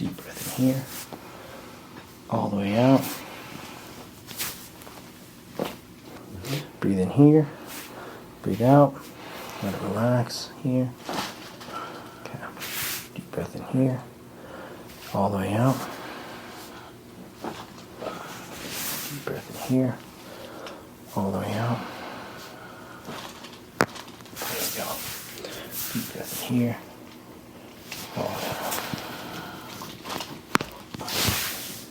Deep breath in here. All the way out. Breathe in here. Breathe out. Let it relax here. Okay. Deep breath in here. All the way out. Deep breath in here. All the way out. There we go. Deep breath in here.